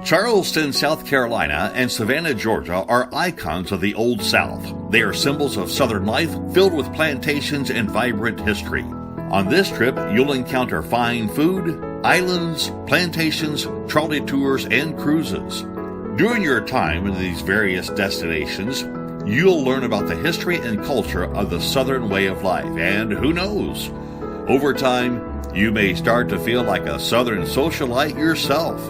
Charleston, South Carolina, and Savannah, Georgia are icons of the Old South. They are symbols of Southern life filled with plantations and vibrant history. On this trip, you'll encounter fine food, islands, plantations, trolley tours, and cruises. During your time in these various destinations, you'll learn about the history and culture of the Southern way of life, and who knows, over time, you may start to feel like a Southern socialite yourself.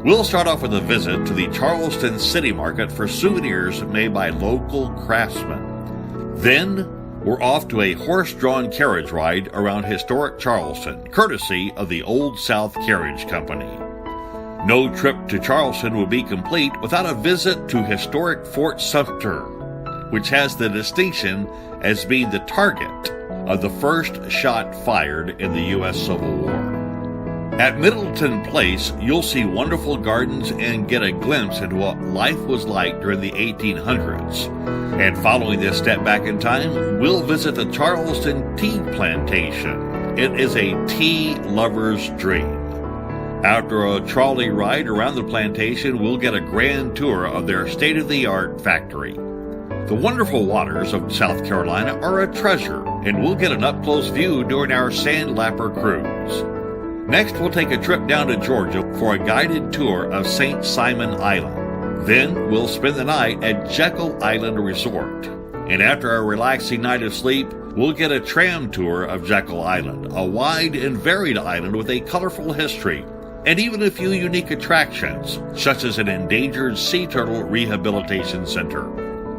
We'll start off with a visit to the Charleston City Market for souvenirs made by local craftsmen. Then, we're off to a horse-drawn carriage ride around historic Charleston, courtesy of the Old South Carriage Company. No trip to Charleston will be complete without a visit to historic Fort Sumter, which has the distinction as being the target of the first shot fired in the U.S. Civil War. At Middleton Place, you'll see wonderful gardens and get a glimpse into what life was like during the 1800s. And following this step back in time, we'll visit the Charleston Tea Plantation. It is a tea lover's dream. After a trolley ride around the plantation, we'll get a grand tour of their state-of-the-art factory. The wonderful waters of South Carolina are a treasure, and we'll get an up-close view during our Sandlapper cruise. Next, we'll take a trip down to Georgia for a guided tour of St. Simon Island. Then, we'll spend the night at Jekyll Island Resort. And after a relaxing night of sleep, we'll get a tram tour of Jekyll Island, a wide and varied island with a colorful history, and even a few unique attractions, such as an endangered sea turtle rehabilitation center.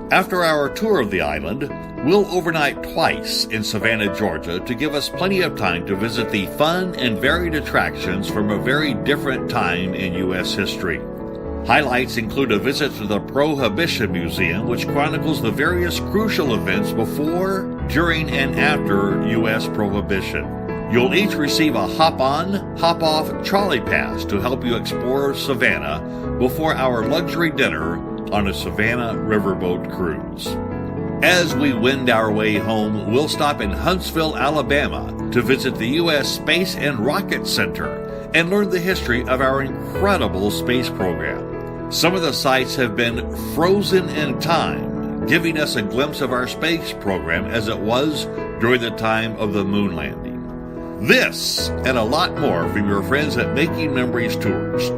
After our tour of the island, we'll overnight twice in Savannah, Georgia, to give us plenty of time to visit the fun and varied attractions from a very different time in U.S. history. Highlights include a visit to the Prohibition Museum, which chronicles the various crucial events before, during, and after U.S. Prohibition. You'll each receive a hop-on, hop-off trolley pass to help you explore Savannah before our luxury dinner on a Savannah riverboat cruise. As we wend our way home, we'll stop in Huntsville, Alabama to visit the U.S. Space and Rocket Center and learn the history of our incredible space program. Some of the sites have been frozen in time, giving us a glimpse of our space program as it was during the time of the moon landing. This and a lot more from your friends at Making Memories Tours.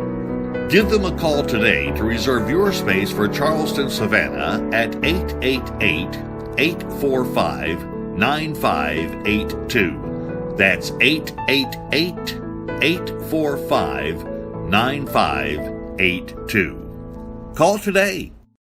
Give them a call today to reserve your space for Charleston, Savannah at 888-845-9582. That's 888-845-9582. Call today.